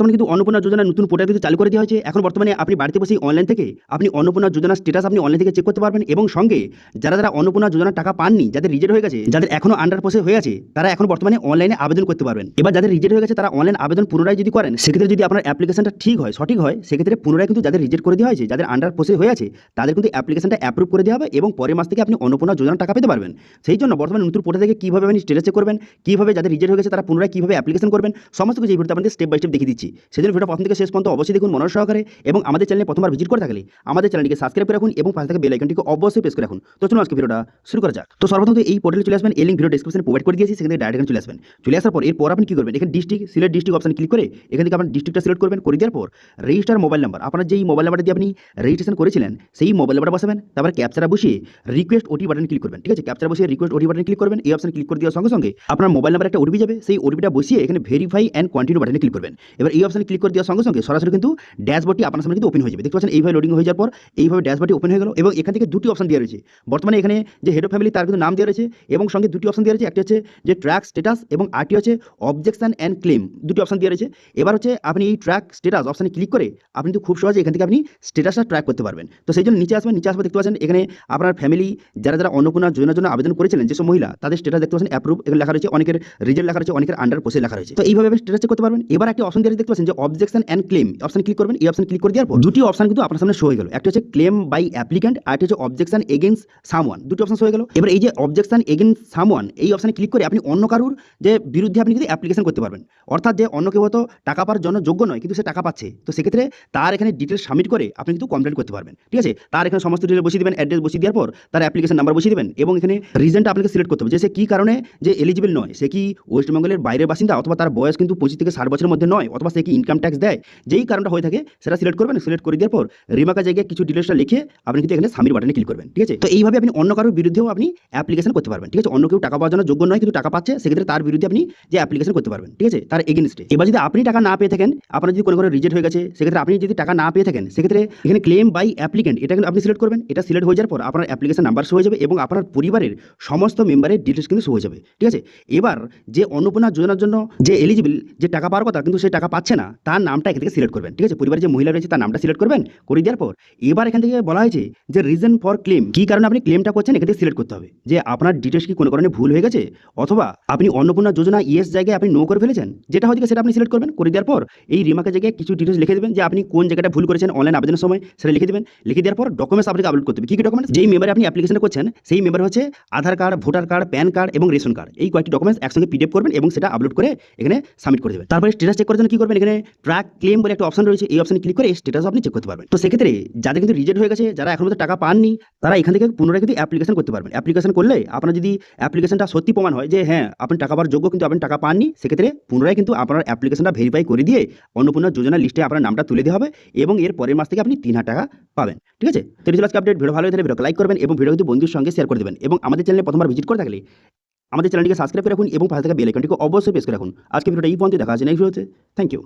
বর্তমানে কিন্তু অন্নপূর্ণা যোজনা নতুন পোর্টাল কিন্তু চালু করে দেওয়া হয়েছে। এখন বর্তমানে আপনি বাড়িতে বসেই অনলাইন থেকে আপনি অন্নপূর্ণা যোজনার স্ট্যাটাস আপনি অনলাইন থেকে চেক করতে পারবেন এবং সঙ্গে যারা অন্নপূর্ণা যোজনার টাকা পাননি, যাদের রিজেক্ট হয়ে গেছে, যাদের এখনো আন্ডার প্রসেস হয়ে আছে, তারা এখন বর্তমানে অনলাইনে আবেদন করতে পারবেন। এবার যাদের রিজেক্ট হয়ে গেছে তারা অনলাইন আবেদন পুনরায় যদি করেন, সেক্ষেত্রে যদি আপনার অ্যাপ্লিকেশনটা ঠিক হয়, সঠিক হয়, সেক্ষেত্রে পুনরায় কিন্তু যাদের রিজেক্ট করে দেওয়া হয়েছে, যাদের আন্ডার প্রসেস হয়ে আছে, তাদের কিন্তু অ্যাপ্লিকেশনটা অ্যাপ্রুভ করে দেওয়া হবে এবং পরের মাস থেকে আপনি অন্নপূর্ণা যোজনার টাকা পেতে পারবেন। সেই জন্য বর্তমানে নতুন পোর্টাল থেকে কীভাবে আপনি স্ট্যাটাস চেক করবেন, কীভাবে যাদের রিজেক্ট হয়ে গেছে তারা পুনরায় কীভাবে অ্যাপ্লিকেশন করবেন, সমস্ত কিছু এই ভিডিওতে আপনাদের স্টেপ বাই স্টেপ দেখিয়ে দিচ্ছি। সেজন্য ভিডিও প্রথম থেকে শেষ পর্যন্ত অবশ্যই দেখুন মনোযোগ সহকারে এবং আমাদের চ্যানেলে প্রথমবার ভিজিট করে থাকলে আমাদের চ্যানেলটিকে সাবস্ক্রাইব করে রাখুন এবং পাশে থাকা বেল আইকনটিকে অবশ্যই প্রেস করে রাখুন। তো চলুন আজকে ভিডিওটা শুরু করা যাক। তো সর্বপ্রথম এই পোর্টালে চলে আসবেন, এই লিঙ্ক ভিডিও ডেসক্রিপশনে প্রোভাইড করে দিয়েছি, সেখানে ডাইরেক্ট এখানে চলে আসবেন। চলে আসার পর এরপর আপনি কি করবেন, এখানে district select district option click করে এখান থেকে আপনার ডিস্ট্রিক্টটা সিলেক্ট করবেন। করে দেওয়ার পর রেজিস্টার মোবাইল নাম্বার, আপনার যেই মোবাইল নাম্বারটা দিয়ে আপনি রেজিস্ট্রেশন করেছিলেন সেই মোবাইল নাম্বারটা বসাবেন। তারপর ক্যাপচারা বসিয়ে রিকোয়েস্ট ওটি বাটন ক্লিক করবেন। ঠিক আছে, ক্যাপচারা বসিয়ে রিকোয়েস্ট ওটি বাটন ক্লিক করবেন। এই অপশন ক্লিক করে দেওয়ার সঙ্গে সঙ্গে আপনার মোবাইল নাম্বার একটা ওটিপি যাবে, সেই ওটিপিটা বসিয়ে এখানে ভেরিফাই অ্যান্ড কন্টিনিউ বাটনে ক্লিক করবেন। এবার এই অপশনে ক্লিক করে দেওয়ার সঙ্গে সঙ্গে সরাসরি কিন্তু ড্যাশবোর্ডটি আপনার সামনে কিন্তু ওপেন হয়ে যাবে। দেখতে পাচ্ছেন এইভাবে লোডিং হয়ে যাওয়ার পর এইভাবে ড্যাশবোর্ডটি ওপেন হয়ে গেল এবং এখান থেকে দুটি অপশন দেওয়া রয়েছে। বর্তমানে এখানে যে হেড অফ ফ্যামিলি তার কিন্তু নাম দেওয়া রয়েছে এবং সঙ্গে দুটি অপশন দেওয়া রয়েছে, একটি হচ্ছে যে ট্র্যাক স্ট্যাটাস এবং আরটি হচ্ছে অবজেকশন অ্যান্ড ক্লেম, দুটি অপশন দেওয়া রয়েছে। এবার হচ্ছে আপনি এই ট্র্যাক স্ট্যাটাস অপশনে ক্লিক করে আপনি কিন্তু খুব সহজে এখান থেকে আপনি স্ট্যাটাসটা ট্র্যাক করতে পারবেন। তো সেই জন্য নিচে আসবেন, নিচে আসবে দেখতে পাচ্ছেন এখানে আপনার ফ্যামিলি যারা অন্নপূর্ণা যোজনার জন্য আবেদন করেছিলেন, যেসব মহিলা, তাদের স্ট্যাটাস দেখতে পাচ্ছেন অ্যাপ্রুভ এখানে লেখা রয়েছে, অনেকের রিজেক্ট লেখা রয়েছে, অনেকের আন্ডার প্রসেস লেখা রয়েছে। তো এইভাবে স্ট্যাটাস চেক করতে পারবেন। এবার একটি অপশন দিয়ে দেখতে পাচ্ছেন যে objection and claim option click করবেন। এই অপশন ক্লিক করে দেওয়ার পর দুটি অপশন কিন্তু আপনার সামনে শো হয়ে গেল, একটা হচ্ছে ক্লেম বাই অ্যাপ্লিক্যান্ট আর একটা হচ্ছে অবজেকশন এগেইনস্ট সামওয়ান, দুটি অপশন শো হয়ে গেল। এবার এই যে অবজেকশন এগেইনস্ট সামওয়ান এই অপশনে ক্লিক করে আপনি অন্য কারুর যে বিরুদ্ধে আপনি কিন্তু অ্যাপ্লিকেশন করতে পারবেন। অর্থাৎ যে অন্য কেউ হয়তো টাকা পাওয়ার জন্য যোগ্য নয় কিন্তু সে টাকা পাচ্ছে, তো সেক্ষেত্রে তার এখানে ডিটেলস সাবমিট করে আপনি কিন্তু কমপ্লেন করতে পারবেন। ঠিক আছে, তার এখানে সমস্ত ডিটেল বসিয়ে দেবেন, অ্যাড্রেস বসিয়ে দেওয়ার পর তার অ্যাপ্লিকেশন নাম্বার বসিয়ে দেবেন এবং এখানে রিজনটা আপনাকে সিলেক্ট করতে হবে যে সে কী কারণে যে এলিজিবল নয়, সে কি ওয়েস্টবেঙ্গলের বাইরের বাসিন্দা অথবা তার বয়স কিন্তু 25 থেকে 60 বছরের মধ্যে নয়, অথবা সে কি ইনকাম ট্যাক্স দেয়, যেই কারণটা হয়ে থাকে সেটা সিলেক্ট করবেন। সিলেক্ট করে দেওয়ার পর রিমার্কের জায়গায় কিছু ডিটেলসটা লিখে আপনি কিন্তু এখানে সাবমিট বাটনে ক্লিক করবেন। ঠিক আছে, তো এইভাবে আপনি অন্য কারোর বিরুদ্ধেও আপনি অ্যাপ্লিকেশন করতে পারবেন। ঠিক আছে, অন্য কেউ টাকা পাওয়ার জন্য যোগ্য নয় কিন্তু টাকা পাচ্ছে, সেক্ষেত্রে তার বিরুদ্ধে আপনি যে অ্যাপ্লিকেশন করতে পারবেন। ঠিক আছে, তার এগেনস্টে। এবার যদি আপনি টাকা না পেয়ে থাকেন, আপনার যদি কোনো রিজেক্ট হয়ে গেছে, সেক্ষেত্রে আপনি যদি টাকা না পেয়ে থাকেন, সেক্ষেত্রে এখানে ক্লেম বাই অ্যাপ্লিকেন্ট এটা কিন্তু আপনি সিলেক্ট করবেন। এটা সিলেক্ট হয়ে যাওয়ার পর আপনার অ্যাপ্লিকেশন নাম্বার শো হয়ে যাবে এবং আপনার পরিবারের সমস্ত মেম্বারের ডিটেলস কিন্তু শো হয়ে যাবে। ঠিক আছে, এবার যে অন্নপূর্ণা যোজনার জন্য যে এলিজিবল, যে টাকা পাওয়ার কথা কিন্তু সে টাকা পাচ্ছে না, তার নামটা এখান থেকে সিলেক্ট করবেন। ঠিক আছে, পরিবারের যে মহিলা রয়েছে তার নামটা সিলেক্ট করবেন। করে দেওয়ার পর এবার এখান থেকে বলা হয়েছে যে রিজন ফর ক্লেম, কী কারণে আপনি ক্লেমটা করছেন এখান থেকে সিলেক্ট করতে হবে, যে আপনার ডিটেলস কি কোনো কারণে ভুল হয়ে গেছে অথবা আপনি অন্নপূর্ণা যোজনা ইয়েস জায়গায় আপনি নো করে ফেলেছেন, যেটা হয়তো সেটা আপনি সিলেক্ট করবেন। করে দেওয়ার পর এই রিমার্কের জায়গায় কিছু ডিটেলস লিখে দেবেন যে আপনি কোন জায়গাটা ভুল করেছেন অনলাইন আবেদনের সময়, সেটা লিখে দেবেন। লিখে দেওয়ার পর ডকুমেন্টস আপনাকে আপলোড করতে হবে। কী কী ডকুমেন্টস, যেই মেম্বারে আপনি অ্যাপ্লিকেশন করছেন সেই মেম্বার হচ্ছে Aadhaar card, voter card, PAN card এবং রেশন কার্ড, এই কয়েকটি ডকুমেন্টস একসঙ্গে পিডিএফ করবেন এবং সেটা আপলোড করে এখানে সাবমিট করে দেবেন। তারপরে স্ট্যাটাস চেক করার জন্য কী করবেন, এখানে ট্র্যাক ক্লেম বলে একটা অপশন রয়েছে, এই অপশনে ক্লিক করে স্ট্যাটাস আপনি চেক করতে পারবেন। তো সেক্ষেত্রে যাদের কিন্তু রিজেক্ট হয়ে গেছে, যারা এখন পর্যন্ত টাকা পাননি, তারা এখান থেকে পুনরায় কিন্তু অ্যাপ্লিকেশন করতে পারবেন। অ্যাপ্লিকেশন করলে আপনার যদি অ্যাপ্লিকেশনটা সত্যি প্রমাণ হয় যে হ্যাঁ আপনি টাকা পাওয়ার যোগ্য কিন্তু আপনি টাকা পাননি, সেক্ষেত্রে পুনরায় কিন্তু আপনার অ্যাপ্লিকেশনটা ভেরিফাই করে দিয়ে অন্নপূর্ণা যোজনা লিস্টে আপনার নামটা তুলে দেওয়া হবে এবং এর পরের মাস থেকে আপনি 3000 টাকা পাবেন। ঠিক আছে, তো এই ছিল আজকে আপডেট। ভিডিও ভালো হলে ভিডিওকে লাইক করবেন এবং ভিডিও কিন্তু বন্ধুর সঙ্গে শেয়ার করে দেবেন এবং আমাদের চ্যানেলে প্রথমবার ভিজিট করে থাকলে আমাদের চ্যানেলটিকে সাবস্ক্রাইব করে রাখুন এবং পাশে থাকা বেল আইকনটিকে অবশ্যই প্রেস করে রাখুন। আজকে ভিডিওটা এই পর্যন্ত, দেখা আছে নেক্সট ভিডিওতে। Thank you.